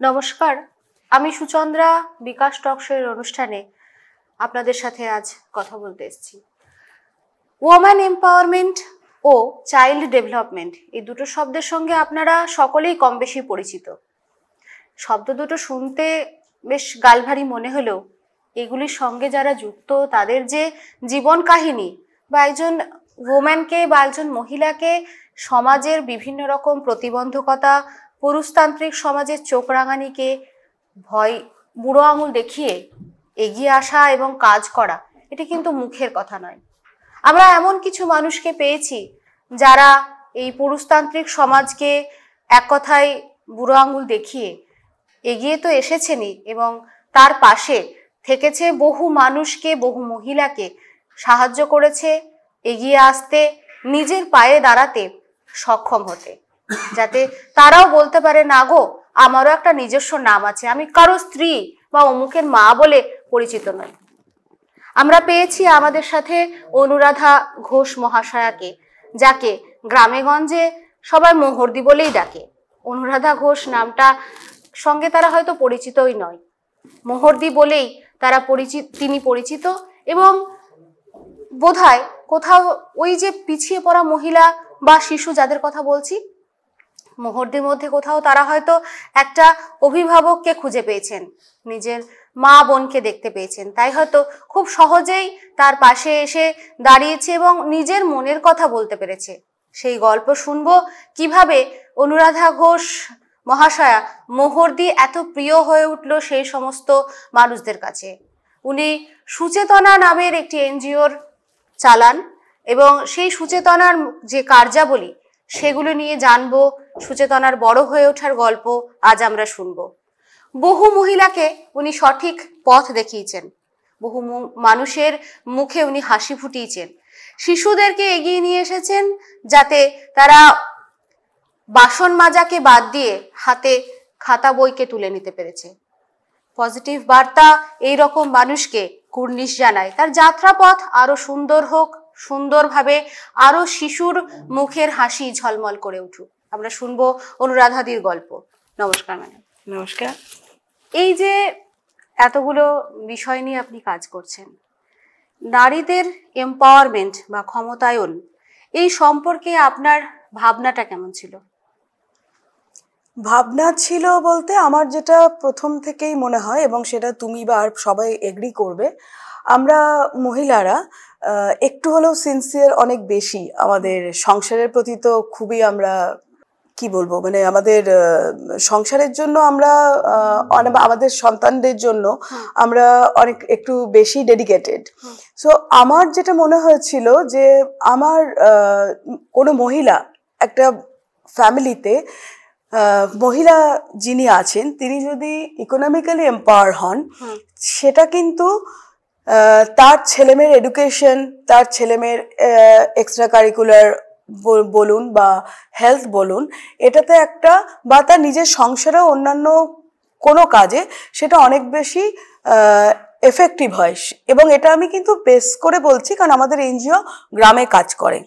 নমস্কার, আমি সুচন্দ্রা বিকাশ talk show এর অনুষ্ঠানে আপনাদের সাথে আজ কথা বলতে এসেছি। ওম্যান এম্পাওয়ারমেন্ট ও চাইল্ড ডেভেলপমেন্ট এই দুটো শব্দের সঙ্গে আপনারা সকলেই কম বেশি পরিচিত। শব্দ দুটো শুনতে বেশ গালভারী মনে হলেও এগুলির সঙ্গে যারা যুক্ত তাদের যে জীবন কাহিনী বা একজন ওম্যানকে বা একজন মহিলাকে সমাজের বিভিন্ন রকম প্রতিবন্ধকতা, পুরুষতান্ত্রিক সমাজের চোখ রাঙানিকে ভয় বুড়ো আঙুল দেখিয়ে এগিয়ে আসা এবং কাজ করা, এটি কিন্তু মুখের কথা নয়। আমরা এমন কিছু মানুষকে পেয়েছি যারা এই পুরুষতান্ত্রিক সমাজকে এক কথায় বুড়ো আঙুল দেখিয়ে এগিয়ে তো এসেছেনই এবং তার পাশে থেকেছে বহু মানুষকে, বহু মহিলাকে সাহায্য করেছে এগিয়ে আসতে, নিজের পায়ে দাঁড়াতে সক্ষম হতে, যাতে তারাও বলতে পারে না গো আমারও একটা নিজস্ব নাম আছে, আমি কারো স্ত্রী বা অমুকের মা বলে পরিচিত নই। আমরা পেয়েছি আমাদের সাথে অনুরাধা ঘোষ মহাশয়াকে, যাকে গ্রামেগঞ্জে সবাই মোহরদি বলেই ডাকে। অনুরাধা ঘোষ নামটা সঙ্গে তারা হয়তো পরিচিতই নয়, মোহরদি বলেই তিনি পরিচিত। এবং বোধহয় কোথাও ওই যে পিছিয়ে পড়া মহিলা বা শিশু যাদের কথা বলছি, মোহরদির মধ্যে কোথাও তারা হয়তো একটা অভিভাবককে খুঁজে পেয়েছেন, নিজের মা বোনকে দেখতে পেয়েছেন, তাই হয়তো খুব সহজেই তার পাশে এসে দাঁড়িয়েছে এবং নিজের মনের কথা বলতে পেরেছে। সেই গল্প শুনবো কিভাবে অনুরাধা ঘোষ মহাশয়া মোহরদি এত প্রিয় হয়ে উঠল সেই সমস্ত মানুষদের কাছে। উনি সুচেতনা নামের একটি এনজিওর চালান এবং সেই সুচেতনার যে কার্যাবলী সেগুলো নিয়ে জানবো, সুচেতনার বড় হয়ে ওঠার গল্প আজ আমরা শুনবো। বহু মহিলাকে উনি সঠিক পথ দেখিয়েছেন, বহু মানুষের মুখে উনি হাসি ফুটিয়েছেন, শিশুদেরকে এগিয়ে নিয়ে এসেছেন যাতে তারা বাসন মাজাকে বাদ দিয়ে হাতে খাতা বইকে তুলে নিতে পেরেছে। পজিটিভ বার্তা এই রকম মানুষকে কুর্নিশ জানায়, তার যাত্রাপথ আরো সুন্দর হোক, সুন্দরভাবে আরো শিশুর মুখের হাসি ঝলমল করে উঠুক। আমরা শুনবো অনুরাধাদির গল্প। নমস্কার ম্যাডাম। নমস্কার। এই যে এতগুলো বিষয় নিয়ে আপনি কাজ করছেন, নারীদের এম্পাওয়ারমেন্ট বা ক্ষমতায়ন, এই সম্পর্কে আপনার ভাবনাটা কেমন ছিল? ভাবনা ছিল বলতে আমার যেটা প্রথম থেকেই মনে হয়, এবং সেটা তুমি বা আর সবাই এগ্রি করবে, আমরা মহিলারা একটু হলেও সিনসিয়ার অনেক বেশি। আমাদের সংসারের প্রতি তো খুবই আমরা কি বলবো, মানে আমাদের সংসারের জন্য আমরা আমাদের সন্তানদের জন্য আমরা অনেক একটু বেশি ডেডিকেটেড। সো আমার যেটা মনে হয়েছিল যে আমার কোনো মহিলা একটা ফ্যামিলিতে মহিলা যিনি আছেন তিনি যদি ইকোনমিক্যালি এম্পাওয়ার হন, সেটা কিন্তু তার ছেলেমেয়ের এডুকেশন, তার ছেলেমেয়ের এক্সট্রা কারিকুলার বলুন বা হেলথ বলুন, এটাতে একটা বা তার নিজের সংসারে অন্যান্য কোনো কাজে সেটা অনেক বেশি এফেক্টিভ হয়। এবং এটা আমি কিন্তু বেস করে বলছি, কারণ আমাদের এনজিও গ্রামে কাজ করে,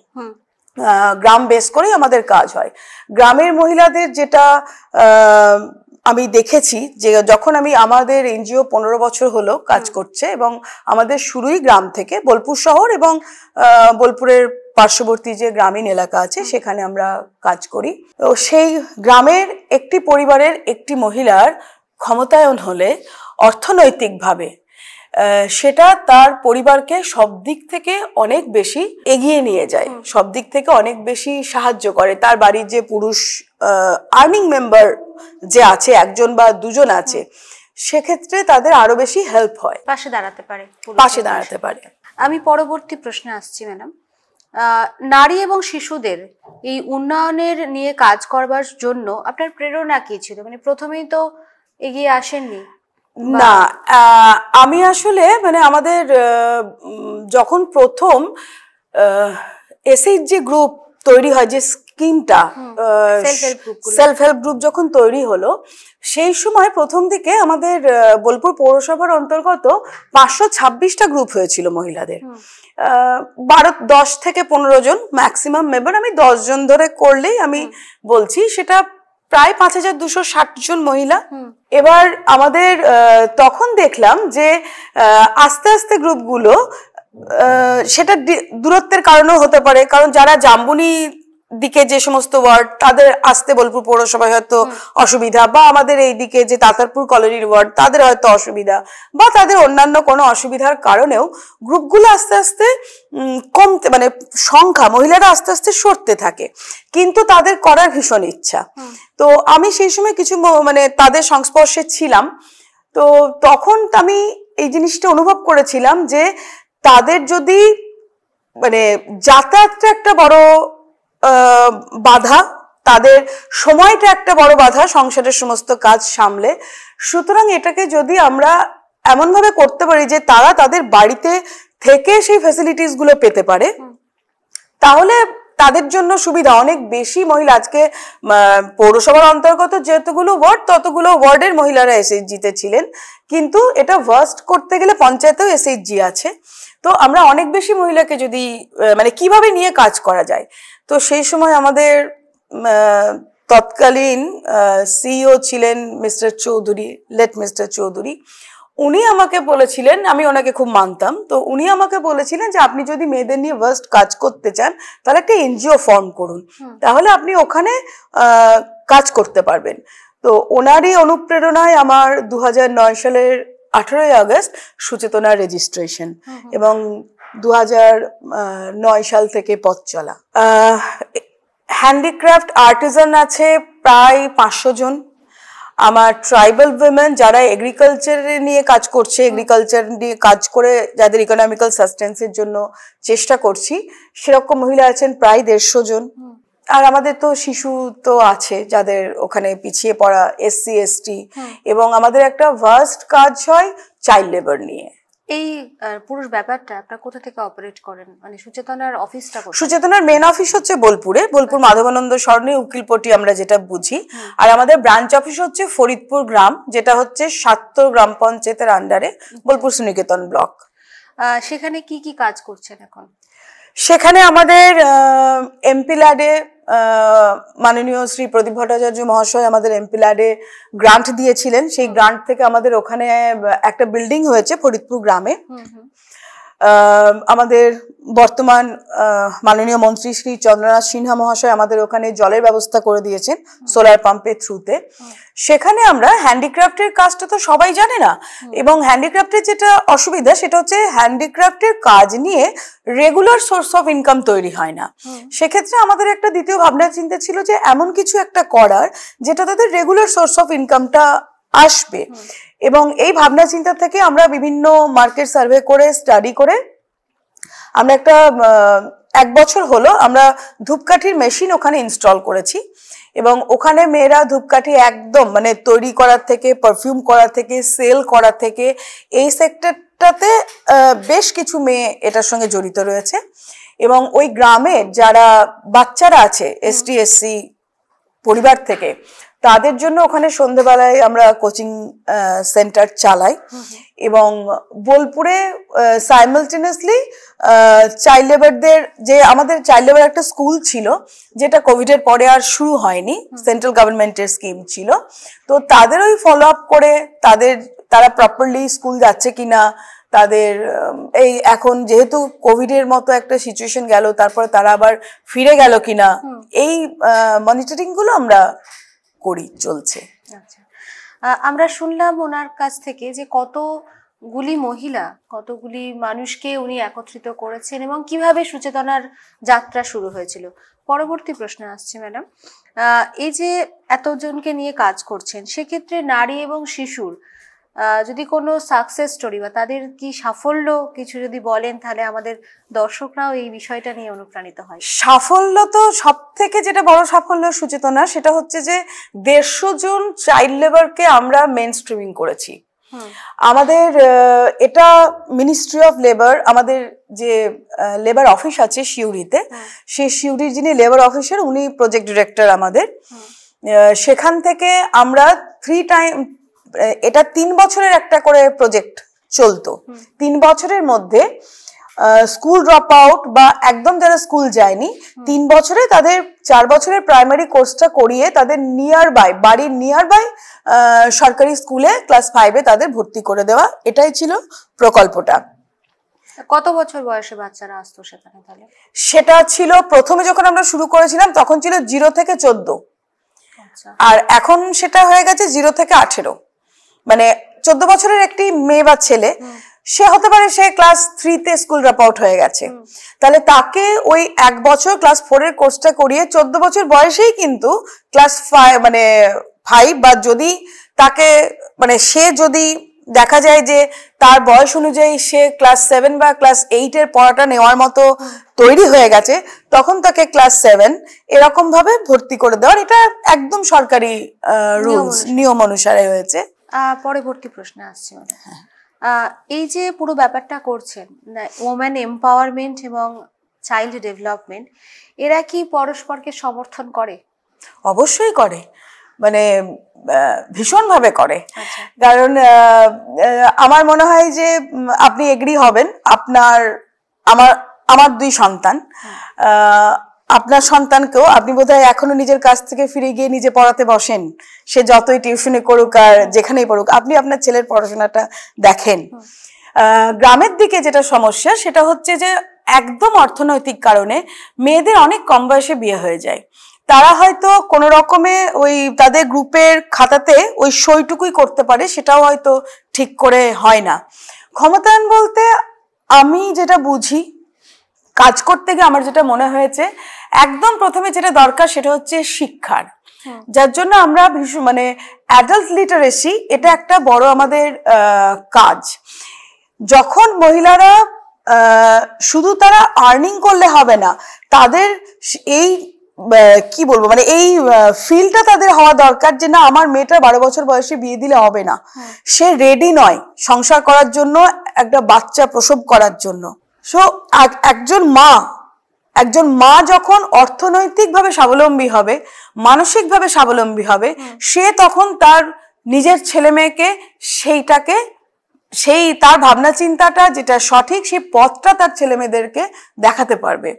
গ্রাম বেস করেই আমাদের কাজ হয়। গ্রামের মহিলাদের যেটা আমি দেখেছি, যে যখন আমাদের এনজিও 15 বছর হলো কাজ করছে এবং আমাদের শুরুই গ্রাম থেকে, বোলপুর শহর এবং বোলপুরের পার্শ্ববর্তী যে গ্রামীণ এলাকা আছে সেখানে আমরা কাজ করি। তো সেই গ্রামের একটি পরিবারের একটি মহিলার ক্ষমতায়ন হলে অর্থনৈতিকভাবে সেটা তার পরিবারকে সব দিক থেকে অনেক বেশি এগিয়ে নিয়ে যায়, সব দিক থেকে অনেক বেশি সাহায্য করে। তার বাড়ির যে পুরুষ আর্নিং মেম্বার যে আছে, একজন বা দুজন আছে, সেক্ষেত্রে তাদের আরো বেশি হেল্প হয়, পাশে দাঁড়াতে পারে। আমি পরবর্তী প্রশ্নে আসছি ম্যাডাম। নারী এবং শিশুদের এই উন্নয়নের নিয়ে কাজ করবার জন্য আপনার প্রেরণা কি ছিল? মানে প্রথমেই তো এগিয়ে আসেননি। না, আমি আসলে মানে আমাদের যখন প্রথম এসএইচ যে গ্রুপ তৈরি হয়, যে স্কিমটা সেলফ হেল্প গ্রুপ যখন তৈরি হলো, সেই সময় প্রথম দিকে আমাদের বোলপুর পৌরসভার অন্তর্গত 526টা গ্রুপ হয়েছিল মহিলাদের। 10 থেকে 15 জন ম্যাক্সিমাম মেম্বার। আমি 10 জন ধরে করলেই আমি বলছি, সেটা প্রায় 5260 জন মহিলা। এবার আমাদের তখন দেখলাম যে আস্তে আস্তে গ্রুপগুলো, সেটা দূরত্বের কারণেও হতে পারে, কারণ যারা জাম্বুনি দিকে যে সমস্ত ওয়ার্ড, তাদের আসতে বোলপুর পৌরসভায় হয়তো অসুবিধা, বা আমাদের এই দিকে যে তাতারপুর কলোনির ওয়ার্ড, তাদের হয়তো অসুবিধা, বা তাদের অন্যান্য কোনো অসুবিধার কারণেও গ্রুপগুলো আস্তে আস্তে কমতে, মানে সংখ্যা, মহিলারা আস্তে আস্তে সরতে থাকে, কিন্তু তাদের করার ভীষণ ইচ্ছা। তো আমি সেই সময় কিছু মানে তাদের সংস্পর্শে ছিলাম, তো তখন আমি এই জিনিসটা অনুভব করেছিলাম যে তাদের যদি মানে যাতায়াতটা একটা বড় বাধা, তাদের সময়টা একটা বড় বাধা সংসারের সমস্ত কাজ সামলে। সুতরাং এটাকে যদি আমরা এমন ভাবে করতে পারি যে তারা তাদের বাড়িতে থেকে সেই ফ্যাসিলিটিস গুলো পেতে পারে, তাহলে তাদের জন্য সুবিধা। অনেক বেশি মহিলা আজকে পৌরসভার অন্তর্গত যতগুলো ওয়ার্ড, ততগুলো ওয়ার্ডের মহিলারা এসএইচজিতে ছিলেন, কিন্তু এটা ভার্স্ট করতে গেলে পঞ্চায়েতেও এসএইচজি আছে। তো আমরা অনেক বেশি মহিলাকে যদি মানে কিভাবে নিয়ে কাজ করা যায়, তো সেই সময় আমাদের তৎকালীন সিইও ছিলেন mister Chowdhury, late mister Chowdhury. উনি আমাকে বলেছিলেন, আমি ওনাকে খুব মানতাম, তো উনি আমাকে বলেছিলেন যে আপনি যদি মেয়েদের নিয়ে ভার্স্ট কাজ করতে চান তাহলে একটা এনজিও ফর্ম করুন, তাহলে আপনি ওখানে কাজ করতে পারবেন। তো ওনারই অনুপ্রেরণায় আমার 2009 সালের 18ই আগস্ট সুচেতনার রেজিস্ট্রেশন, এবং 2009 সাল থেকে পথ চলা। হ্যান্ডিক্রাফট আর্টিজান আছে প্রায় 500 জন। আমার ট্রাইবাল উইমেন যারা এগ্রিকালচার নিয়ে কাজ করছে, এগ্রিকালচার নিয়ে কাজ করে যাদের ইকোনমিক্যাল সাস্টেন্সের জন্য চেষ্টা করছি, সেরকম মহিলা আছেন প্রায় 150 জন। আর আমাদের তো শিশু তো আছে যাদের ওখানে পিছিয়ে পড়া, এসসি এসটি, এবং আমাদের একটা ভাস্ট কাজ হয় চাইল্ড লেবার নিয়ে। এই পুরো ব্যাপারটা আপনারা কোথা থেকে অপারেট করেন, মানে সুচেতনার অফিসটা কোথায়? সুচেতনার মেন অফিস হচ্ছে বোলপুরে, বোলপুর মাধবানন্দ সরণি উকিলপট্টি আমরা যেটা বুঝি। আর আমাদের ব্রাঞ্চ অফিস হচ্ছে ফরিদপুর গ্রাম, যেটা হচ্ছে ৭০ গ্রাম পঞ্চায়েতের আন্ডারে, বোলপুর সুনিকেতন ব্লক। সেখানে কি কি কাজ করছেন এখন? সেখানে আমাদের এমপি ল্যাডে মাননীয় শ্রী প্রদীপ ভট্টাচার্য মহাশয় আমাদের এমপি ল্যাডে গ্রান্ট দিয়েছিলেন। সেই গ্রান্ট থেকে আমাদের ওখানে একটা বিল্ডিং হয়েছে ফরিদপুর গ্রামে। আমাদের বর্তমান মাননীয় মন্ত্রী শ্রী চন্দ্রনাথ সিনহা মহাশয় আমাদের ওখানে জলের ব্যবস্থা করে দিয়েছেন সোলার পাম্পের থ্রুতে। সেখানে আমরা হ্যান্ডিক্রাফটের কাজটা তো সবাই জানে না, এবং হ্যান্ডিক্রাফটের যেটা অসুবিধা সেটা হচ্ছে হ্যান্ডিক্রাফটের কাজ নিয়ে রেগুলার সোর্স অফ ইনকাম তৈরি হয় না। সেক্ষেত্রে আমাদের একটা দ্বিতীয় ভাবনা চিন্তা ছিল যে এমন কিছু একটা করার যেটা তাদের রেগুলার সোর্স অফ ইনকামটা আসবে, এবং এই ভাবনা চিন্তা থেকে আমরা বিভিন্ন মার্কেট সার্ভে করে স্টাডি করে আমরা একটা 1 বছর হলো আমরা ধূপকাঠির মেশিন ওখানে ইনস্টল করেছি, এবং ওখানে মেয়েরা ধূপকাঠি একদম মানে তৈরি করার থেকে, পারফিউম করা থেকে, সেল করা থেকে, এই সেক্টরটাতে বেশ কিছু মেয়ে এটার সঙ্গে জড়িত রয়েছে। এবং ওই গ্রামের যারা বাচ্চারা আছে এসটি এসসি পরিবার থেকে, তাদের জন্য ওখানে সন্ধ্যেবেলায় আমরা কোচিং সেন্টার চালাই, এবং বোলপুরে সাইমালটেনিয়াসলি চাইল্ড লেবারদের, যে আমাদের চাইল্ড লেবার একটা স্কুল ছিল যেটা কোভিডের পরে আর শুরু হয়নি, সেন্ট্রাল গভর্নমেন্টের স্কিম ছিল, তো তাদের ওই ফলো আপ করে তারা প্রপারলি স্কুল যাচ্ছে কিনা, তাদের এই এখন যেহেতু কোভিডের মতো একটা সিচুয়েশন গেল, তারপরে তারা আবার ফিরে গেল কিনা, এই মনিটরিং গুলো আমরা করি, চলছে। আচ্ছা, আমরা শুনলাম ওনার কাছ থেকে যে কতগুলি মহিলা, কতগুলি মানুষকে উনি একত্রিত করেছেন এবং কিভাবে সুচেতনার যাত্রা শুরু হয়েছিল। পরবর্তী প্রশ্ন আসছে ম্যাডাম, এই যে এতজনকে নিয়ে কাজ করছেন, সেক্ষেত্রে নারী এবং শিশুর যদি কোনো সাকসেস স্টোরি বা তাদের কি সাফল্য কিছু যদি বলেন, তাহলে আমাদের দর্শকরাও এই বিষয়টা নিয়ে অনুপ্রাণিত হয়। সাফল্য তো সব থেকে যেটা বড় সাফল্য সুচেতনা, সেটা হচ্ছে যে 150 জন চাইল্ড লেবারকে আমরা মেন স্ট্রিমিং করেছি। আমাদের এটা মিনিস্ট্রি অফ লেবার, আমাদের যে লেবার অফিস আছে শিউরিতে, সেই শিউরির যিনি লেবার অফিসার উনি প্রজেক্ট ডিরেক্টর আমাদের। সেখান থেকে আমরা 3 টাইম, এটা 3 বছরের একটা করে প্রজেক্ট চলতো, 3 বছরের মধ্যে স্কুল ড্রপ আউট বা একদম যারা স্কুল যায়নি 3 বছরে তাদের 4 বছরের প্রাইমারি কোর্সটা করিয়ে তাদের বাড়ির নিয়ার বাই সরকারি স্কুলে ক্লাস 5-এ তাদের ভর্তি করে দেওয়া, এটাই ছিল প্রকল্পটা। কত বছর বয়সে বাচ্চারা আসতো সেখানে তাহলে? সেটা ছিল প্রথমে যখন আমরা শুরু করেছিলাম তখন ছিল 0 থেকে 14, আর এখন সেটা হয়ে গেছে 0 থেকে 18। মানে 14 বছরের একটি মেয়ে বা ছেলে, সে হতে পারে সে ক্লাস 3-তে স্কুল ড্রপ আউট হয়ে গেছে, তাহলে তাকে ওই 1 বছর ক্লাস 4-এর কোর্সটা করিয়ে 14 বছর বয়সেই কিন্তু ক্লাস 5 বা যদি তাকে মানে সে যদি দেখা যায় যে তার বয়স অনুযায়ী সে ক্লাস 7 বা ক্লাস 8-এর পড়াটা নেওয়ার মতো তৈরি হয়ে গেছে, তখন তাকে ক্লাস 7 এরকম ভাবে ভর্তি করে দেওয়ার, এটা একদম সরকারি রুলস নিয়ম অনুসারে হয়েছে। পরবর্তী প্রশ্ন আসছে, এই যে পুরো ব্যাপারটা করছেন ওমেন এম্পাওয়ারমেন্ট এবং চাইল্ড ডেভেলপমেন্ট, এরা কি পরস্পরকে সমর্থন করে? অবশ্যই করে, মানে ভীষণভাবে করে। কারণ আমার মনে হয় যে আপনি এগ্রি হবেন, আমার 2 সন্তান, আপনার সন্তানকেও আপনি বোধহয় এখনো নিজের কাছ থেকে ফিরে গিয়ে নিজে পড়াতে বসেন, সে যতই টিউশনে করুক আর যেখানেই পড়ুক, আপনি আপনার ছেলের পড়াশোনাটা দেখেন। গ্রামের দিকে যেটা সমস্যা সেটা হচ্ছে যে একদম অর্থনৈতিক কারণে মেয়েদের অনেক কম বয়সে বিয়ে হয়ে যায়। তারা হয়তো কোনো রকমে ওই তাদের গ্রুপের খাতাতে ওই সইটুকুই করতে পারে, সেটাও হয়তো ঠিক করে হয় না। ক্ষমতায়ন বলতে আমি যেটা বুঝি, কাজ করতে গিয়ে আমার যেটা মনে হয়েছে একদম প্রথমে যেটা দরকার সেটা হচ্ছে শিক্ষার, যার জন্য আমরা মানে অ্যাডাল্ট লিটারেসি, এটা একটা বড় আমাদের কাজ। যখন মহিলারা শুধু তারা আর্নিং করলে হবে না, তাদের এই কি বলবো মানে এই ফিলটা তাদের হওয়া দরকার যে না আমার মেয়েটা 12 বছর বয়সে বিয়ে দিলে হবে না, সে রেডি নয় সংসার করার জন্য, একটা বাচ্চা প্রসব করার জন্য। সো একজন মা যখন অর্থনৈতিকভাবে স্বাবলম্বী হবে, মানসিকভাবে স্বাবলম্বী হবে, সে তখন তার নিজের ছেলে মেয়েকে সেই তার ভাবনা চিন্তাটা যেটা সঠিক সেই পথটা তার ছেলে মেয়েদেরকে দেখাতে পারবে।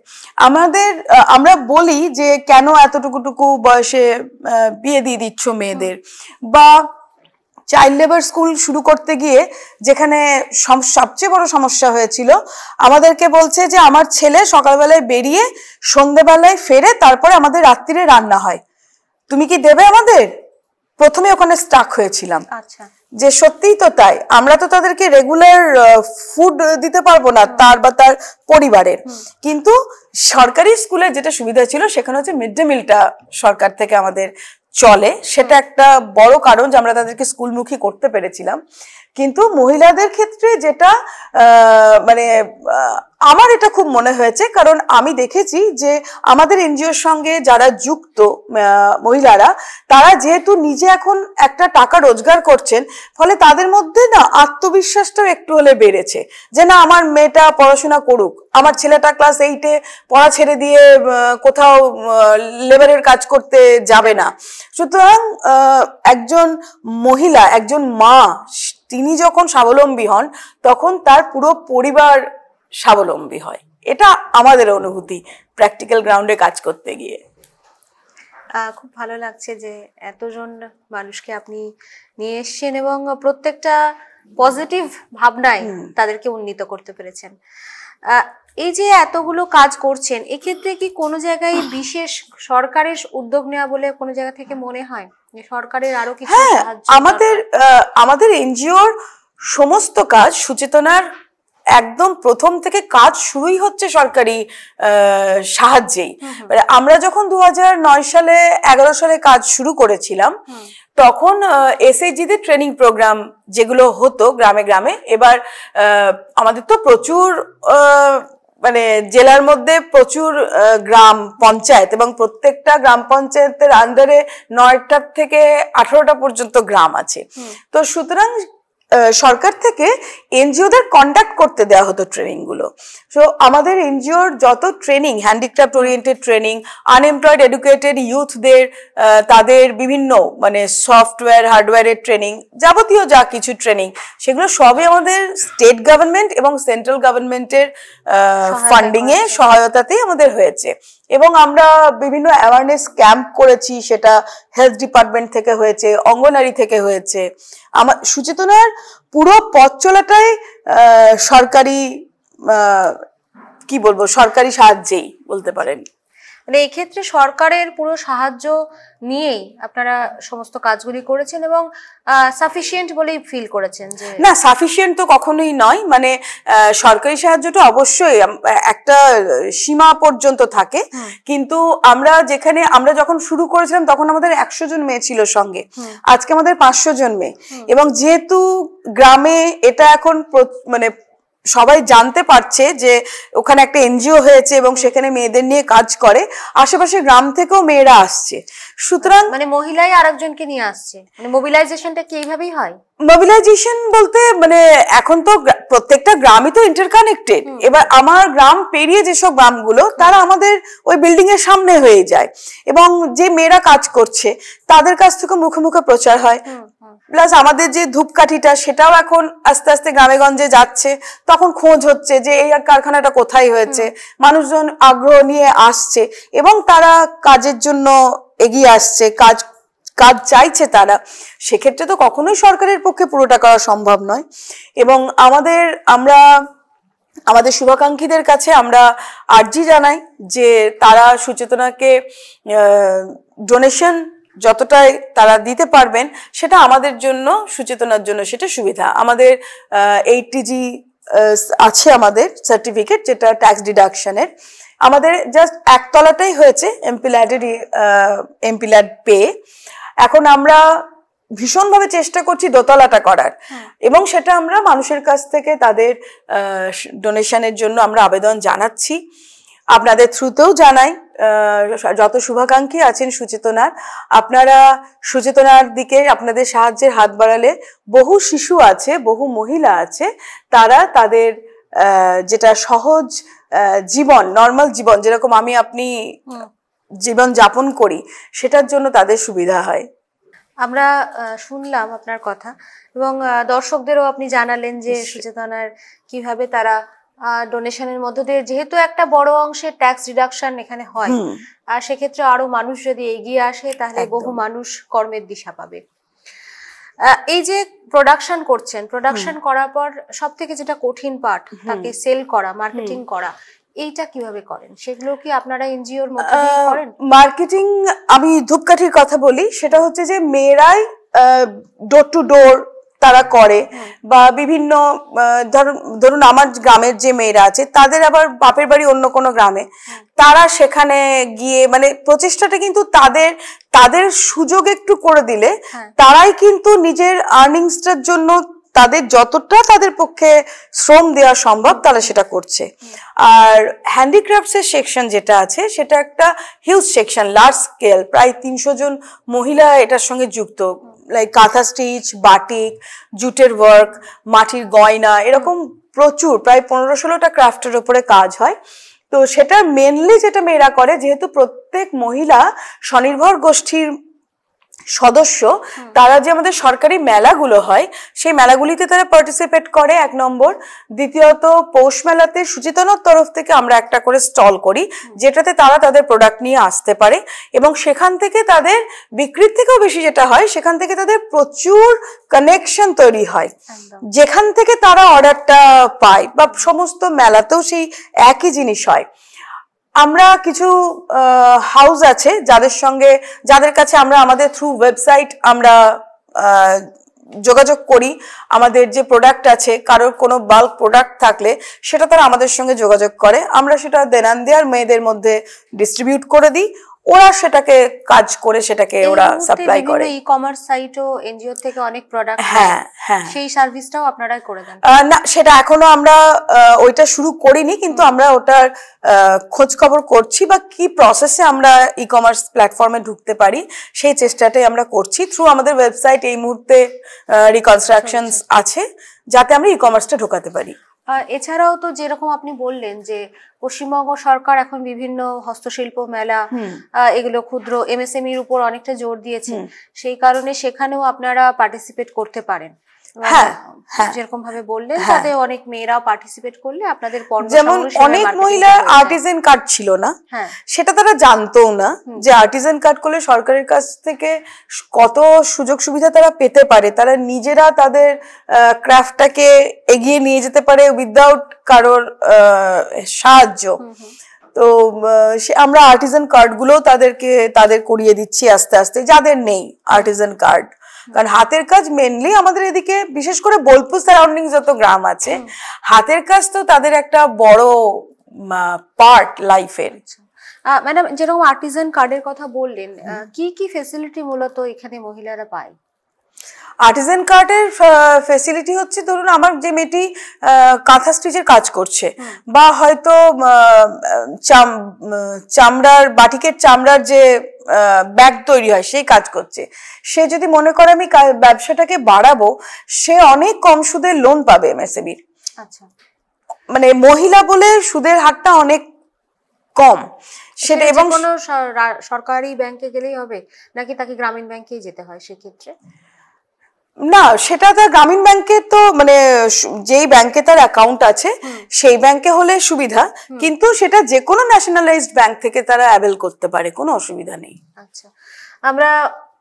আমরা বলি যে কেন এতটুকু বয়সে বিয়ে দিয়ে দিচ্ছ মেয়েদের, বা চাইল্ড লেবার স্কুল শুরু করতে গিয়ে যেখানে সবচেয়ে বড় সমস্যা হয়েছিল, আমাদেরকে বলছে যে আমার ছেলে সকালবেলায় বেরিয়ে সন্ধ্যেবেলায় ফেরে, তারপরে আমাদের রাত্রিরে রান্না হয়, তুমি কি দেবে আমাদের? প্রথমে ওখানে স্টাক হয়েছিলাম যে সত্যিই তো তাই, আমরা তো তাদেরকে রেগুলার ফুড দিতে পারবো না তার বা তার পরিবারের, কিন্তু সরকারি স্কুলে যেটা সুবিধা ছিল সেখানে হচ্ছে মিড ডে মিলটা সরকার থেকে আমাদের চলে, সেটা একটা বড় কারণ যে আমরা তাদেরকে স্কুলমুখী করতে পেরেছিলাম। কিন্তু মহিলাদের ক্ষেত্রে যেটা মানে আমার এটা খুব মনে হয়েছে, কারণ আমি দেখেছি যে আমাদের এনজিওর সঙ্গে যারা যুক্ত মহিলারা, তারা যেহেতু নিজে এখন একটা টাকা রোজগার করছেন, ফলে তাদের মধ্যে না আত্মবিশ্বাসটাও একটু হলে বেড়েছে যে না আমার মেয়েটা পড়াশোনা করুক, আমার ছেলেটা ক্লাস 8-এ পড়া ছেড়ে দিয়ে কোথাও লেবারের কাজ করতে যাবে না। সুতরাং একজন মহিলা, একজন মা, তিনি যখন স্বাবলম্বী হন তখন তার পুরো পরিবার স্বাবলম্বী হয়, এটা আমাদের অনুভূতি প্র্যাকটিক্যাল গ্রাউন্ডে কাজ করতে গিয়ে। খুব ভালো লাগছে যে এতজন মানুষকে আপনি নিয়ে এসেছেন এবং প্রত্যেকটা পজিটিভ ভাবনায় তাদেরকে উন্নীত করতে পেরেছেন। এই যে এতগুলো কাজ করছেন, এক্ষেত্রে কি কোনো জায়গায় বিশেষ সরকারের উদ্যোগ নেওয়া বলে কোনো জায়গা থেকে মনে হয় যে সরকারের আরো কিছু সাহায্য? আমাদের এনজিওর সমস্ত কাজ, সুচেতনার একদম প্রথম থেকে কাজ শুরুই হচ্ছে সরকারি সাহায্যেই। আমরা যখন 2009 সালে 11 সালে কাজ শুরু করেছিলাম, তখন এসএইচজিদের ট্রেনিং প্রোগ্রাম যেগুলো হতো গ্রামে গ্রামে, এবার আমাদের তো প্রচুর মানে জেলার মধ্যে প্রচুর গ্রাম পঞ্চায়েত, এবং প্রত্যেকটা গ্রাম পঞ্চায়েতের আন্ডারে 9টা থেকে 18টা পর্যন্ত গ্রাম আছে। তো সুতরাং সরকার থেকে এনজিওদের কন্ডাক্ট করতে দেওয়া হতো ট্রেনিং গুলো। সো আমাদের এনজিওর যত training, handicraft oriented training, unemployed educated ইউথদের তাদের বিভিন্ন মানে সফটওয়্যার হার্ডওয়্যারের ট্রেনিং, যাবতীয় যা কিছু ট্রেনিং, সেগুলো সবই আমাদের স্টেট গভর্নমেন্ট এবং সেন্ট্রাল গভর্নমেন্টের ফান্ডিং এ সহায়তাতেই আমাদের হয়েছে। এবং আমরা বিভিন্ন অ্যাওয়ারনেস ক্যাম্প করেছি, সেটা হেলথ ডিপার্টমেন্ট থেকে হয়েছে, অঙ্গনারী থেকে হয়েছে। আমার সুচেতনার পুরো পথ চলাটাই সরকারি কি বলবো, সরকারি সাহায্যেই বলতে পারেন। মানে এই ক্ষেত্রে সরকারের পুরো সাহায্য নিয়েই আপনারা সমস্ত কাজগুলি করেছেন এবং সাফিসিয়েন্ট বলেই ফিল করেছেন? যে না, সাফিসিয়েন্ট তো কখনোই নয়, মানে সরকারি সাহায্যটা অবশ্যই একটা সীমা পর্যন্ত থাকে, কিন্তু আমরা যখন শুরু করেছিলাম তখন আমাদের 100 জন মেয়ে ছিল সঙ্গে, আজকে আমাদের 500 জন মেয়ে। এবং যেহেতু গ্রামে এটা এখন মানে সবাই জানতে পারছে যে ওখানে একটা এনজিও হয়েছে এবং সেখানে মেয়েদের নিয়ে কাজ করে, আশেপাশে গ্রাম থেকেও মেয়েরা আসছে। সুতরাং মানে মহিলাই আরেকজনকে নিয়ে আসছে, মানে মোবিলাইজেশনটা কি এইভাবেই হয়? মোবিলাইজেশন বলতে মানে এখন তো প্রত্যেকটা গ্রামই তো ইন্টারকানেক্টেড। এবার আমার গ্রাম পেরিয়ে যেসব গ্রামগুলো, তারা আমাদের ওই বিল্ডিং এর সামনে হয়ে যায় এবং যে মেয়েরা কাজ করছে তাদের কাছ থেকে মুখে মুখে প্রচার হয়। প্লাস আমাদের যে ধূপকাঠিটা, সেটাও এখন আস্তে আস্তে গ্রামে গঞ্জে যাচ্ছে, তখন খোঁজ হচ্ছে যে এই কারখানাটা কোথায় হয়েছে, মানুষজন আগ্রহ নিয়ে আসছে এবং তারা কাজের জন্য এগিয়ে আসছে, কাজ চাইছে তারা। সেক্ষেত্রে তো কখনোই সরকারের পক্ষে পুরোটা করা সম্ভব নয়। এবং আমাদের শুভাকাঙ্ক্ষীদের কাছে আমরা আর্জি জানাই যে তারা সুচেতনাকে ডোনেশন যতটাই তারা দিতে পারবেন, সেটা আমাদের জন্য, সুচেতনার জন্য সেটা সুবিধা। আমাদের 80G আছে আমাদের সার্টিফিকেট, যেটা ট্যাক্স ডিডাকশনের। আমাদের জাস্ট একতলাটাই হয়েছে এমপিল্যাড পে। এখন আমরা ভীষণভাবে চেষ্টা করছি দোতলাটা করার, এবং সেটা আমরা মানুষের কাছ থেকে তাদের ডোনেশনের জন্য আমরা আবেদন জানাচ্ছি। আপনাদের থ্রুতেও জানাই, যত শুভাকাঙ্ক্ষী আছেন সুচেতনার, আপনারা সুচেতনার দিকে আপনাদের সাহায্যের হাত বাড়ালে বহু শিশু আছে, বহু মহিলা আছে, তারা তাদের যেটা সহজ জীবন, নর্মাল জীবন, যেরকম আপনি জীবন যাপন করি, সেটার জন্য তাদের সুবিধা হয়। আমরা শুনলাম আপনার কথা, এবং দর্শকদেরও আপনি জানালেন যে সুচেতনার কিভাবে তারা ডোনেশনের মধ্য দিয়ে, যেহেতু একটা বড় অংশের ট্যাক্স রিডাকশন এখানে হয়, আর সেক্ষেত্রে আরো মানুষ যদি এগিয়ে আসে তাহলে বহু মানুষ কর্মের দিশা পাবে। এই যে প্রোডাকশন করছেন, প্রোডাকশন করার পর সব থেকে যেটা কঠিন পার্ট, তাকে সেল করা, মার্কেটিং করা, এইটা কিভাবে করেন? সেগুলো কি আপনারা এনজিওর মধ্যে দিয়ে করেন? মার্কেটিং, আমি ধূপকাঠির কথা বলি, সেটা হচ্ছে যে মেয়েরাই ডোর টু ডোর তারা করে, বা বিভিন্ন ধরুন আমার গ্রামের যে মেয়েরা আছে, তাদের আবার বাপের বাড়ি অন্য কোনো গ্রামে, তারা সেখানে গিয়ে, মানে প্রচেষ্টাটা কিন্তু তাদের সুযোগ একটু করে দিলে তারাই কিন্তু নিজের আর্নিংসটার জন্য তাদের যতটা তাদের পক্ষে শ্রম দেওয়া সম্ভব তারা সেটা করছে। আর হ্যান্ডিক্রাফটস এর সেকশন যেটা আছে, সেটা একটা হিউজ সেকশন, লার্জ স্কেল, প্রায় 300 জন মহিলা এটার সঙ্গে যুক্ত। লাইক কাঁথা স্টিচ, বাটিক, জুটের ওয়ার্ক, মাটির গয়না, এরকম প্রচুর, প্রায় 15-16টা ক্রাফটের উপরে কাজ হয়। তো সেটা মেনলি যেটা মেয়েরা করে, যেহেতু প্রত্যেক মহিলা স্বনির্ভর গোষ্ঠীর সদস্য, তারা যে আমাদের সরকারি মেলাগুলো হয়, সেই মেলাগুলিতে তারা পার্টিসিপেট করে, 1 নম্বর। দ্বিতীয়ত, পৌষ মেলাতে সুচেতনার তরফ থেকে আমরা একটা করে স্টল করি, যেটাতে তারা তাদের প্রোডাক্ট নিয়ে আসতে পারে, এবং সেখান থেকে তাদের বিক্রির থেকেও বেশি যেটা হয়, সেখান থেকে তাদের প্রচুর কানেকশন তৈরি হয়, যেখান থেকে তারা অর্ডারটা পায়, বা সমস্ত মেলাতেও সেই একই জিনিস হয়। আমরা কিছু হাউস আছে যাদের কাছে আমরা আমাদের থ্রু ওয়েবসাইট আমরা যোগাযোগ করি। আমাদের যে প্রোডাক্ট আছে, কারোর কোনো বাল্ক প্রোডাক্ট থাকলে সেটা তারা আমাদের সঙ্গে যোগাযোগ করে, আমরা সেটা দেনান্দিয়ার মেয়েদের মধ্যে ডিস্ট্রিবিউট করে দিই। ওরা সেটাকে কাজ করে সেটাকে ওরা সাপ্লাই করে। ই-কমার্স সাইটও এনজিও থেকে অনেক প্রোডাক্ট, হ্যাঁ হ্যাঁ, সেই সার্ভিসটাও আপনারা করে দেন? না, সেটা এখনো আমরা ওইটা শুরু করিনি, কিন্তু আমরা ওটার খোঁজ খবর করছি বা কি প্রসেসে আমরা ই-কমার্স প্ল্যাটফর্মে ঢুকতে পারি সেই চেষ্টাটাই আমরা করছি। থ্রু আমাদের ওয়েবসাইট এই মুহূর্তে রিকনস্ট্রাকশনস আছে যাতে আমরা ই-কমার্সটা ঢোকাতে পারি। এছাড়াও তো যেরকম আপনি বললেন যে পশ্চিমবঙ্গ সরকার এখন বিভিন্ন হস্তশিল্প মেলা, এগুলো ক্ষুদ্র এমএসএমইর উপর অনেকটা জোর দিয়েছে, সেই কারণে সেখানেও আপনারা পার্টিসিপেট করতে পারেন। হ্যাঁ, যেরকম ভাবে বললেন তাতে অনেক মেয়েরা পার্টিসিপেট করলে আপনাদের পণ্য, যেমন অনেক মহিলা আর্টিজান কার্ড ছিল না, সেটা তারা জানতো না যে আর্টিজান কার্ড করলে সরকারের কাছ থেকে কত সুযোগ সুবিধা তারা পেতে পারে, তারা নিজেরা তাদের ক্রাফটটাকে এগিয়ে নিয়ে যেতে পারে উইদাউট কারোর সাহায্য। তো আমরা আর্টিজান কার্ড গুলো তাদের করিয়ে দিচ্ছি আস্তে আস্তে, যাদের নেই আর্টিজান কার্ড। কারণ হাতের কাজ মেনলি আমাদের এদিকে, বিশেষ করে বোলপুর সারাউন্ডিং যত গ্রাম আছে, হাতের কাজ তো তাদের একটা বড় পার্ট লাইফের। ম্যাডাম, যেরকম আর্টিজান কার্ডের কথা বললেন, কি কি ফ্যাসিলিটি মূলত এখানে মহিলারা পায়? আর্টিজান কার্ডের ফ্যাসিলিটি হচ্ছে, ধরুন আমার যে মেয়েটি কাঁথা স্টিচের কাজ করছে বা হয়তো চামড়ার, বাটিকের চামড়ার যে ব্যাগ তৈরি হয় সেই কাজ করছে, সে যদি মনে করে আমি ব্যবসাটাকে বাড়াবো, সে অনেক কম সুদের লোন পাবে এমএসএমইর। আচ্ছা, মানে মহিলা বলে সুদের হারটা অনেক কম সেটা। এবং কোনো সরকারি ব্যাংকে গেলেই হবে নাকি তাকে গ্রামীণ ব্যাংকেই যেতে হয় সেক্ষেত্রে? না, সেটা তার গ্রামীণ ব্যাংকে, তো মানে যেই ব্যাংকে তার অ্যাকাউন্ট আছে সেই ব্যাংকে হলে সুবিধা, কিন্তু সেটা যে কোনো ন্যাশনালাইজড ব্যাংক থেকে তারা অ্যাভেল করতে পারে, কোনো অসুবিধা নেই। আচ্ছা, আমরা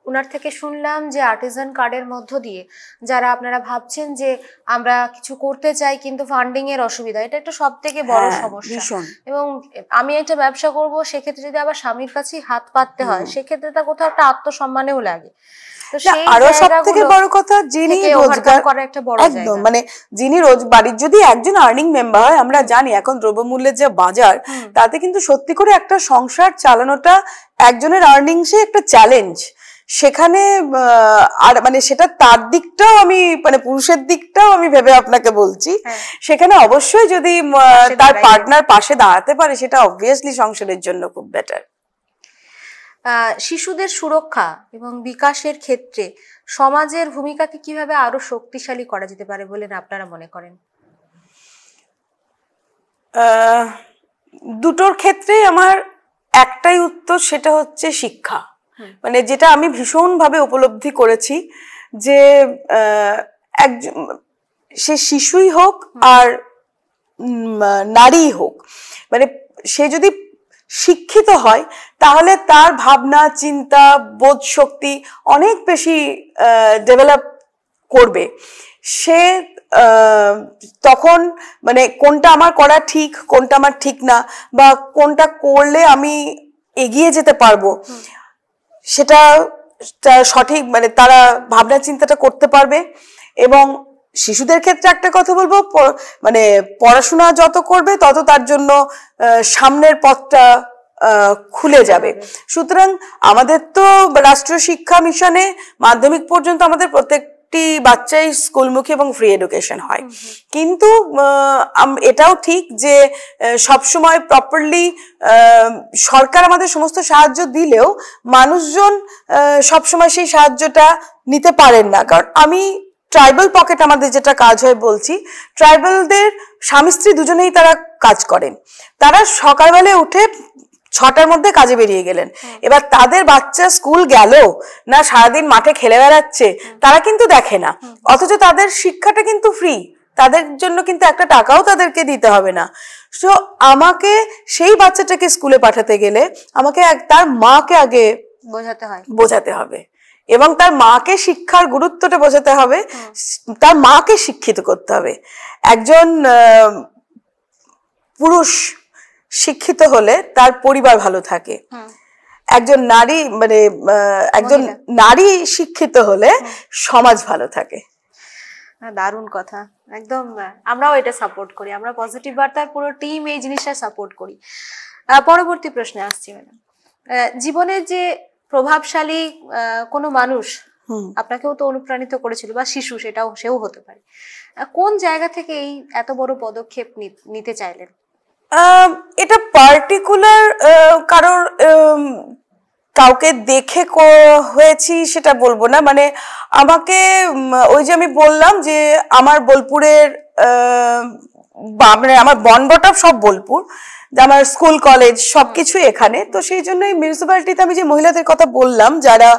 ওনার থেকে শুনলাম যে আর্টিজান কার্ডের মধ্য দিয়ে যারা আপনারা ভাবছেন যে আমরা কিছু করতে চাই কিন্তু ফান্ডিং এর অসুবিধা, এটা একটা সব থেকে বড় সমস্যা। এবং আমি একটা ব্যবসা করব, সেক্ষেত্রে যদি আবার স্বামীর কাছে হাত পাততে হয়, সেক্ষেত্রে তার কোথাও একটা আত্মসম্মানেও লাগে। আরো সব থেকে বড় কথা, যিনি রোজগার করে একটা বড় একদম, মানে যিনি বাড়ির যদি একজন আর্নিং মেম্বার হয়, আমরা জানি এখন দ্রব্যমূল্যের যে বাজার, তাতে কিন্তু সত্যি করে একটা সংসার চালানোটা একজনের আর্নিংসে একটা চ্যালেঞ্জ। সেখানে আর মানে সেটা তার দিকটাও আমি, মানে পুরুষের দিকটাও আমি ভেবে আপনাকে বলছি, সেখানে অবশ্যই যদি তার পার্টনার পাশে দাঁড়াতে পারে, সেটা অবভিয়াসলি সংসারের জন্য খুব বেটার। শিশুদের সুরক্ষা এবং বিকাশের ক্ষেত্রে সমাজের ভূমিকাকে কিভাবে আরো শক্তিশালী করা যেতে পারে বলে আপনারা মনে করেন? দুটোর ক্ষেত্রে আমার একটাই উত্তর, সেটা হচ্ছে শিক্ষা। মানে যেটা আমি ভীষণভাবে উপলব্ধি করেছি যে সে শিশুই হোক আর নারী হোক, মানে সে যদি শিক্ষিত হয় তাহলে তার ভাবনা, চিন্তা, বোধ শক্তি অনেক বেশি ডেভেলপ করবে। সে তখন মানে কোনটা আমার করা ঠিক, কোনটা আমার ঠিক না, বা কোনটা করলে আমি এগিয়ে যেতে পারবো, সেটা সঠিক মানে তারা ভাবনা চিন্তাটা করতে পারবে। এবং শিশুদের ক্ষেত্রে একটা কথা বলবো, মানে পড়াশোনা যত করবে তত তার জন্য সামনের পথটা খুলে যাবে। সুতরাং আমাদের তো রাষ্ট্রীয় শিক্ষা মিশনে মাধ্যমিক পর্যন্ত আমাদের প্রত্যেকটি বাচ্চাই স্কুলমুখী এবং ফ্রি এডুকেশন হয়, কিন্তু এটাও ঠিক যে সবসময় প্রপারলি সরকার আমাদের সমস্ত সাহায্য দিলেও মানুষজন সবসময় সেই সাহায্যটা নিতে পারেন না। কারণ আমি ট্রাইবাল পকেট আমাদের যেটা কাজ হয় বলছি, ট্রাইবালদের স্বামী স্ত্রী দুজনেই তারা কাজ করেন, তারা সকালবেলায় উঠে 6টার মধ্যে কাজে বেরিয়ে গেলেন, এবার তাদের বাচ্চা স্কুল গেল না সারাদিন মাঠে খেলে বেড়াচ্ছে তারা কিন্তু দেখে না, অথচ তাদের শিক্ষাটা কিন্তু ফ্রি, তাদের জন্য কিন্তু একটা টাকাও তাদেরকে দিতে হবে না। সো আমাকে সেই বাচ্চাটাকে স্কুলে পাঠাতে গেলে আমাকে তার মাকে আগে বোঝাতে হবে এবং তার মাকে শিক্ষার গুরুত্বটা বোঝাতে হবে, তার মাকে শিক্ষিত করতে হবে। একজন পুরুষ শিক্ষিত হলে তার পরিবার ভালো থাকে, একজন নারী মানে একজন নারী শিক্ষিত হলে সমাজ ভালো থাকে। দারুণ কথা, একদম আমরাও এটা সাপোর্ট করি, আমরা পজিটিভ বার্তার পুরো টিম এই জিনিসটা সাপোর্ট করি। পরবর্তী প্রশ্নে আসছি ম্যাডাম, জীবনের যে প্রভাবশালী কোনো মানুষ আপনাকেও তো অনুপ্রাণিত করেছিল, বা শিশু সেও হতে পারে, কোন জায়গা থেকে এই এত বড় পদক্ষেপ নিতে চাইলেন? এটা পার্টিকুলার কারোর কাউকে দেখে হয়েছি সেটা বলবো না, মানে আমাকে ওই যে আমি বললাম যে আমার বোলপুরের মানে আমার বনবটা সব বোলপুর, আমার স্কুল কলেজ সবকিছু এখানে, তো সেই জন্য এই মিউনিসিপ্যালিটিতে আমি যে মহিলাদের কথা বললাম যারা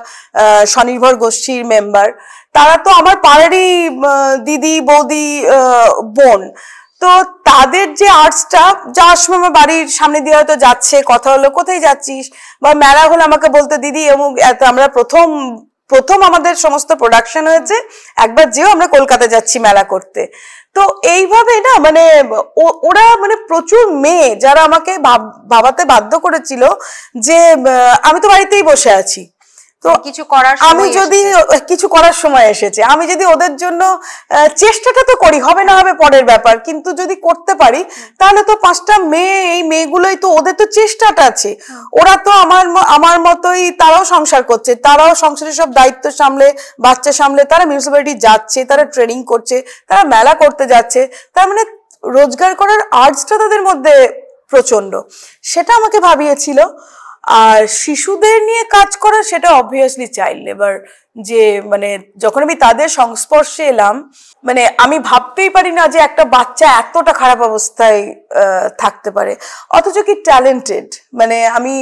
স্বনির্ভর গোষ্ঠীর মেম্বার, তারা তো আমার পাড়ারই দিদি বৌদি বোন। তো তাদের যে আর্টসটা, যাওয়ার সময় আমার বাড়ির সামনে দিয়ে হয়তো যাচ্ছে, কথা হলো কোথায় যাচ্ছিস, বা মেলা হলো আমাকে বলতে দিদি এবং আমরা প্রথম আমাদের সমস্ত প্রোডাকশন হয়েছে, একবার যেও আমরা কলকাতা যাচ্ছি মেলা করতে। তো এইভাবে না মানে ওরা মানে প্রচুর মেয়ে যারা আমাকে ভাবাতে বাধ্য করেছিল যে আমি তো বাড়িতেই বসে আছি, তো আমি যদি কিছু করার সময় এসেছে, আমি যদি ওদের জন্য চেষ্টাটা তো করি, হবে না হবে পরের ব্যাপার, কিন্তু যদি করতে পারি তাহলে তো 5টা মেয়ে, এই মেয়েগুলোই তো ওদের তো চেষ্টাটা আছে, ওরা তো আমার মতোই তারাও সংসার করছে, তারাও সংসারের সব দায়িত্ব সামলে, বাচ্চা সামলে, তারা মিউনিসিপ্যালিটি যাচ্ছে, তারা ট্রেনিং করছে, তারা মেলা করতে যাচ্ছে, তার মানে রোজগার করার আর্টসটা তাদের মধ্যে প্রচন্ড, সেটা আমাকে ভাবিয়েছিল। আর শিশুদের নিয়ে কাজ করা সেটা অবভিয়াসলি চাইল্ড লেবার, যে মানে যখন আমি তাদের সংস্পর্শে এলাম, মানে আমি ভাবতেই পারি না যে একটা বাচ্চা এতটা খারাপ অবস্থায় থাকতে পারে, অথচ কি ট্যালেন্টেড। মানে আমি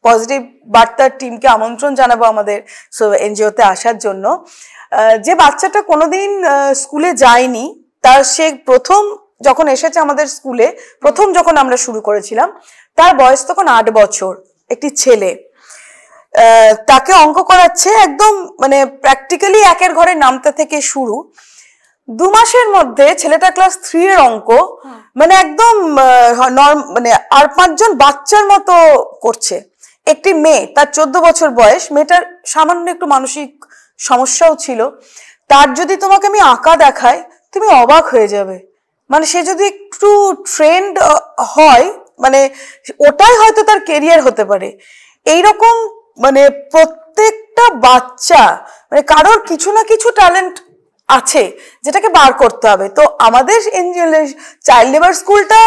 পজিটিভ বার্তার টিমকে আমন্ত্রণ জানাবো আমাদের এনজিওতে আসার জন্য। যে বাচ্চাটা কোনোদিন স্কুলে যায়নি, তার সে প্রথম যখন এসেছে আমাদের স্কুলে, প্রথম যখন আমরা শুরু করেছিলাম, তার বয়স তখন 8 বছর, একটি ছেলে, তাকে অঙ্ক করাচ্ছে একদম মানে প্র্যাকটিক্যালি একের ঘরে নামতে থেকে শুরু। 2 মাসের মধ্যে ছেলেটা ক্লাস 3 এর অঙ্ক মানে একদম মানে আর 5 জন বাচ্চার মতো করছে। একটি মেয়ে, তার 14 বছর বয়স, মেয়েটার সামান্য একটু মানসিক সমস্যাও ছিল, তার যদি তোমাকে আমি আঁকা দেখাই তুমি অবাক হয়ে যাবে, মানে সে যদি একটু ট্রেন্ড হয় মানে ওটাই হয়তো তার কেরিয়ার হতে পারে। এইরকম মানে প্রত্যেকটা বাচ্চা মানে কারোর কিছু না কিছু ট্যালেন্ট আছে যেটাকে বার করতে হবে। তো আমাদের এনজিও চাইল্ড লেবার স্কুলটা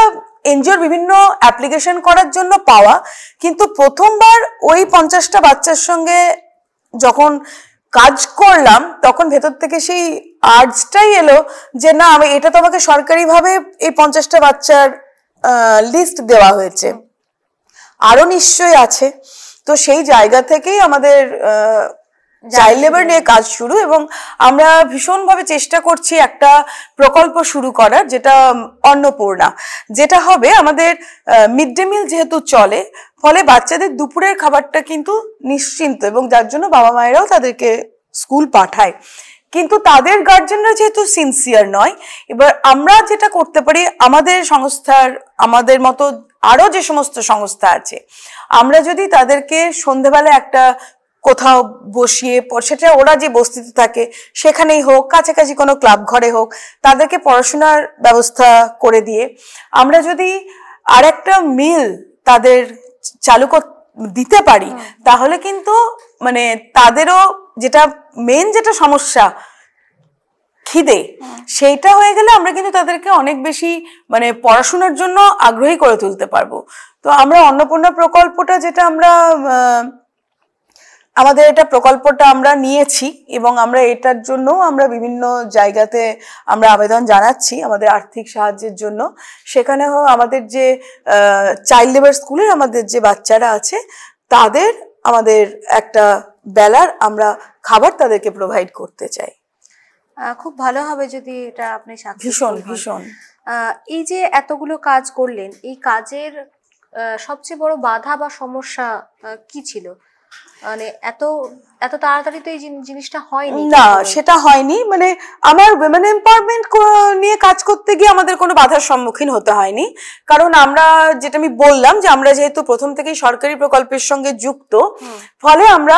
এনজিওর বিভিন্ন অ্যাপ্লিকেশন করার জন্য পাওয়া, কিন্তু প্রথমবার ওই 50টা বাচ্চার সঙ্গে যখন কাজ করলাম তখন ভেতর থেকে সেই আর্টসটাই এলো যে না, আমি এটা তো আমাকে সরকারিভাবে এই 50টা বাচ্চার লিস্ট দেওয়া হয়েছে, আরো নিশ্চয়ই আছে। তো সেই জায়গা থেকেই আমাদের চাইল্ড লেবার নিয়ে কাজ শুরু, এবং আমরা ভীষণভাবে চেষ্টা করছি একটা প্রকল্প শুরু করার, যেটা অন্নপূর্ণা, যেটা হবে আমাদের মিড ডে মিল যেহেতু চলে, ফলে বাচ্চাদের দুপুরের খাবারটা কিন্তু নিশ্চিন্ত, এবং যার জন্য বাবা মায়েরাও তাদেরকে স্কুল পাঠায়, কিন্তু তাদের গার্জেনরা যেহেতু সিনসিয়ার নয়। এবার আমরা যেটা করতে পারি, আমাদের সংস্থার, আমাদের মতো আরো যে সমস্ত সংস্থা আছে, আমরা যদি তাদেরকে সন্ধ্যেবেলা একটা কোথাও বসিয়ে, সেটা ওরা যে বস্তিতে থাকে সেখানেই হোক, কাছাকাছি কোনো ক্লাব ঘরে হোক, তাদেরকে পড়াশোনার ব্যবস্থা করে দিয়ে আমরা যদি আর একটা মিল তাদের চালু দিতে পারি, তাহলে কিন্তু মানে তাদেরও যেটা মেন যেটা সমস্যা খিদে, সেইটা হয়ে গেলে আমরা কিন্তু তাদেরকে অনেক বেশি মানে পড়াশোনার জন্য আগ্রহী করে তুলতে পারবো। তো আমরা অন্নপূর্ণা প্রকল্পটা, যেটা আমরা আমাদের এটা প্রকল্পটা আমরা নিয়েছি, এবং আমরা এটার জন্য আমরা বিভিন্ন জায়গাতে আমরা আবেদন জানাচ্ছি আমাদের আর্থিক সাহায্যের জন্য। সেখানেও আমাদের যে চাইল্ড লেবার স্কুলের আমাদের যে বাচ্চারা আছে, তাদের আমাদের একটা বেলার আমরা খাবার তাদেরকে প্রোভাইড করতে চাই। খুব ভালো হবে যদি এটা আপনি ভীষণ ভীষণ। এই যে এতগুলো কাজ করলেন, এই কাজের সবচেয়ে বড় বাধা বা সমস্যা কি ছিল? মানে এত তাড়াতাড়ি তো এই জিনিসটা হয়নি না, সেটা হয়নি। মানে আমার উইমেন এম্পাওয়ারমেন্ট নিয়ে কাজ করতে গিয়ে আমাদের কোনো বাধার সম্মুখীন হতে হয়নি, কারণ আমরা যেটা আমি বললাম যে আমরা যেহেতু প্রথম থেকেই সরকারি প্রকল্পের সঙ্গে যুক্ত, ফলে আমরা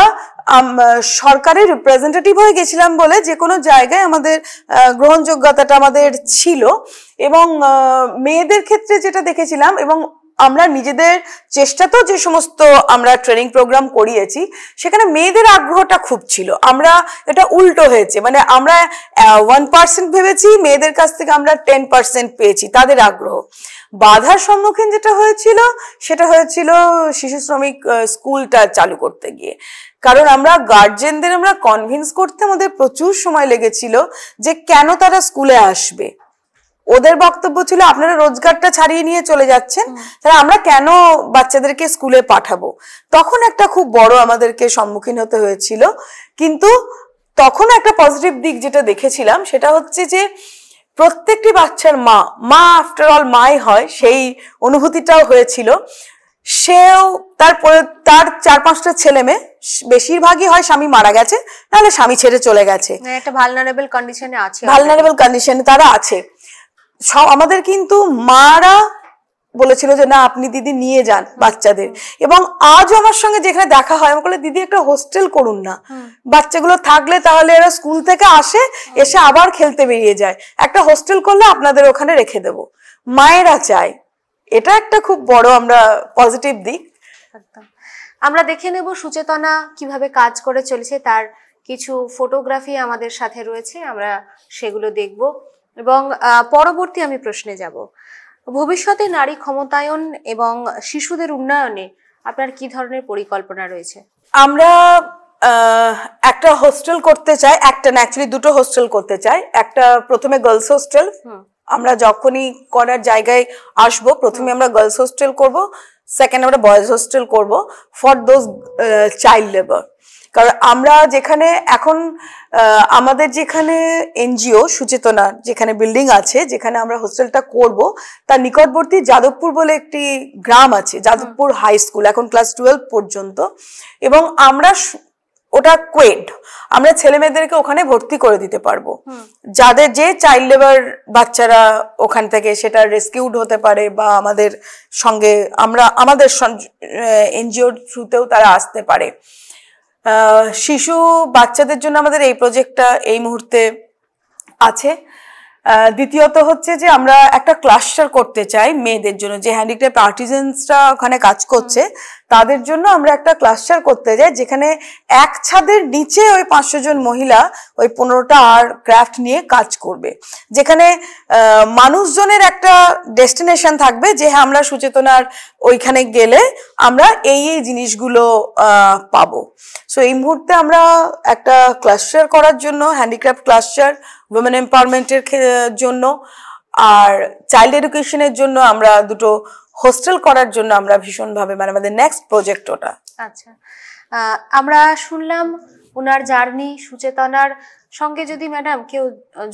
সরকারের রিপ্রেজেন্টেটিভ হয়ে গেছিলাম বলে যে কোনো জায়গায় আমাদের গ্রহণযোগ্যতাটা আমাদের ছিল। এবং মেয়েদের ক্ষেত্রে যেটা দেখেছিলাম, এবং আমরা নিজেদের চেষ্টাতেও যে সমস্ত আমরা ট্রেনিং প্রোগ্রাম করিয়েছি সেখানে মেয়েদের আগ্রহটা খুব ছিল। আমরা এটা উল্টো হয়েছে, মানে আমরা 1% ভেবেছি, মেয়েদের কাছ থেকে আমরা 10% পেয়েছি তাদের আগ্রহ। বাধার সম্মুখীন যেটা হয়েছিল সেটা হয়েছিল শিশু শ্রমিক স্কুলটা চালু করতে গিয়ে। কারণ আমরা গার্জেনদের আমরা কনভিন্স করতে আমাদের প্রচুর সময় লেগেছিল যে কেন তারা স্কুলে আসবে। ওদের বক্তব্য ছিল আপনারা রোজগারটা ছাড়িয়ে নিয়ে চলে যাচ্ছেন, তাহলে আমরা কেন বাচ্চাদেরকে স্কুলে পাঠাবো। তখন একটা খুব বড় আমাদেরকে সম্মুখীন হতে হয়েছিল। কিন্তু তখন একটা পজিটিভ দিক যেটা দেখেছিলাম সেটা হচ্ছে যে প্রত্যেকটি বাচ্চার মা আফটার অল মাই হয়, সেই অনুভূতিটাও হয়েছিল। সেও তার 4-5টা ছেলে মেয়ে, বেশিরভাগই হয় স্বামী মারা গেছে, নাহলে স্বামী ছেড়ে চলে গেছে, একটা ভালনারেবল কন্ডিশনে আছে, ভালনারেবল কন্ডিশনে তারা আছে। আমাদের কিন্তু মারা বলেছিল যে না আপনি দিদি নিয়ে যান বাচ্চাদের। এবং আজও আমার সঙ্গে যেখানে দেখা হয় আমি বলে দিদি একটা হোস্টেল করুন না, বাচ্চাগুলো থাকলে তাহলে এরা স্কুল থেকে আসে, এসে আবার খেলতে বেরিয়ে যায়, একটা হোস্টেল করলে আপনাদের ওখানে রেখে দেব। মায়েরা চায়, এটা একটা খুব বড় আমরা পজিটিভ দিক। একদম। আমরা দেখে নেব সুচেতনা কিভাবে কাজ করে চলেছে, তার কিছু ফটোগ্রাফি আমাদের সাথে রয়েছে, আমরা সেগুলো দেখব। এবং পরবর্তী আমি প্রশ্নে যাব, ভবিষ্যতে নারী ক্ষমতায়ন এবং শিশুদের উন্নয়নে আপনার কি ধরনের পরিকল্পনা রয়েছে? আমরা একটা হোস্টেল করতে চাই, একটা না অ্যাকচুয়ালি দুটো হোস্টেল করতে চাই। একটা প্রথমে গার্লস হোস্টেল, আমরা যখনই করার জায়গায় আসবো প্রথমে আমরা গার্লস হোস্টেল করব, সেকেন্ড আমরা বয়েজ হোস্টেল করব ফর দোজ চাইল্ড লেবার। কারণ আমরা যেখানে এখন আমাদের যেখানে এনজিও সুচেতনার যেখানে বিল্ডিং আছে, যেখানে আমরা হোস্টেলটা করব, তার নিকটবর্তী যাদবপুর বলে একটি গ্রাম আছে, যাদবপুর হাই স্কুল, এখন ক্লাস 12 পর্যন্ত। এবং আমরা ওটা কোয়েড, আমরা ছেলে মেয়েদেরকে ওখানে ভর্তি করে দিতে পারবো। যাদের যে চাইল্ড লেবার বাচ্চারা ওখান থেকে সেটা রেস্কিউড হতে পারে বা আমাদের সঙ্গে আমাদের এনজিওর থ্রুতেও তারা আসতে পারে। শিশু বাচ্চাদের জন্য আমাদের এই প্রজেক্টটা এই মুহূর্তে আছে। দ্বিতীয়ত হচ্ছে যে আমরা একটা ক্লাস্টার করতে চাই মেয়েদের জন্য, যে হ্যান্ডিক্রাফট আর্টিজানসরা ওখানে কাজ করছে তাদের জন্য আমরা একটা ক্লাস্টার করতে চাই, যেখানে এক ছাদের নিচে ওই 500 জন মহিলা ওই 15টা আর ক্রাফট নিয়ে কাজ করবে, যেখানে মানুষজনের একটা ডেস্টিনেশন থাকবে যে হ্যাঁ আমরা সুচেতনার ওইখানে গেলে আমরা এই জিনিসগুলো পাবো। সো এই মুহূর্তে আমরা একটা ক্লাস্টার করার জন্য, হ্যান্ডিক্রাফট ক্লাস্টার উইমেন এম্পাওয়ারমেন্টের জন্য আর চাইল্ড এডুকেশনের জন্য আমরা দুটো হোস্টেল করার জন্য আমরা ভীষণভাবে মানে আমাদের নেক্সট প্রজেক্ট ওটা। আচ্ছা, আমরা শুনলাম ওনার জার্নি সুচেতনার সঙ্গে। যদি ম্যাডাম কেউ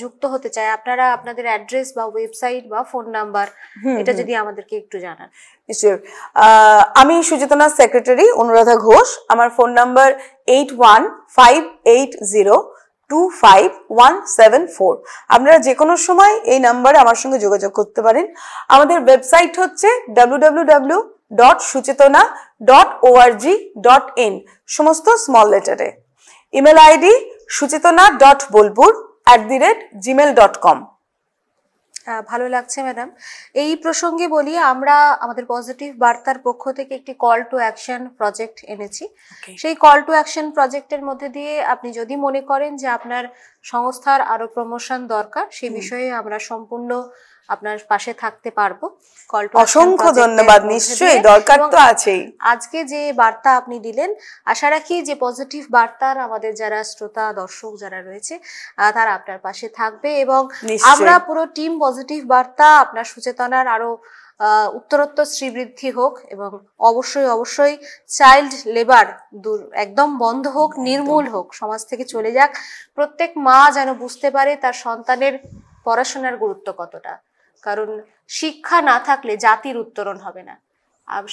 যুক্ত হতে চায়, আপনারা আপনাদের অ্যাড্রেস বা ওয়েবসাইট বা ফোন নাম্বার এটা যদি আমাদেরকে একটু জানান। নিশ্চয়ই। আমি সুচেতনার সেক্রেটারি অনুরাধা ঘোষ, আমার ফোন নাম্বার 8158025174। আপনারা যে কোনো সময় এই নাম্বারে আমার সঙ্গে যোগাযোগ করতে পারেন। আমাদের ওয়েবসাইট হচ্ছে www.suchetona.org.in, সমস্ত স্মল লেটারে। Email ID suchetona.bolpur@gmail.com। ভালো লাগছে ম্যাডাম। এই প্রসঙ্গে বলি, আমরা আমাদের পজিটিভ বার্তার পক্ষ থেকে একটি কল টু অ্যাকশন প্রজেক্ট এনেছি। সেই কল টু অ্যাকশন প্রজেক্টের মধ্যে দিয়ে আপনি যদি মনে করেন যে আপনার সংস্থার আরো প্রমোশন দরকার, সেই বিষয়ে আমরা সম্পূর্ণ আপনার পাশে থাকতে পারবো। কল টু অসংখ্য ধন্যবাদ। নিশ্চয়ই, দরকার তো আছেই। আজকে যে বার্তা আপনি দিলেন, আশা রাখি যে পজিটিভ বার্তার আমাদের যারা শ্রোতা দর্শক যারা রয়েছে তারা আপনার পাশে থাকবে এবং আমরা পুরো টিম পজিটিভ বার্তা আপনার সুচেতনার আরো উত্তরোত্তর শ্রীবৃদ্ধি হোক এবং অবশ্যই অবশ্যই চাইল্ড লেবার একদম বন্ধ হোক, নির্মূল হোক, সমাজ থেকে চলে যাক। প্রত্যেক মা যেন বুঝতে পারে তার সন্তানের পড়াশোনার গুরুত্ব কতটা, কারণ শিক্ষা না থাকলে জাতির উত্তরণ হবে না।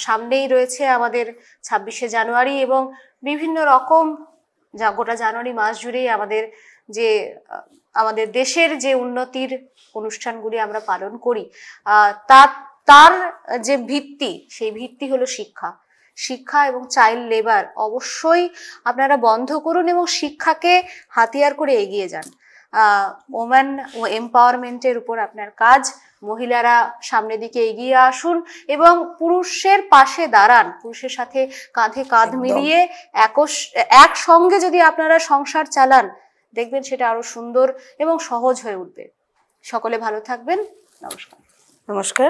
সামনেই রয়েছে আমাদের 26শে জানুয়ারি এবং বিভিন্ন রকম গোটা জানুয়ারি মাস জুড়েই আমাদের দেশের যে উন্নতির অনুষ্ঠানগুলি আমরা পালন করি, তার যে ভিত্তি, সেই ভিত্তি হলো শিক্ষা এবং চাইল্ড লেবার অবশ্যই আপনারা বন্ধ করুন এবং শিক্ষাকে হাতিয়ার করে এগিয়ে যান। ওম্যান ও এম্পাওয়ারমেন্টের উপর আপনার কাজ মহিলারা সামনের দিকে এগিয়ে আসুন এবং পুরুষের পাশে দাঁড়ান, পুরুষের সাথে কাঁধে কাঁধ মিলিয়ে একসঙ্গে যদি আপনারা সংসার চালান, দেখবেন সেটা আরো সুন্দর এবং সহজ হয়ে উঠবে। সকলে ভালো থাকবেন। নমস্কার। নমস্কার।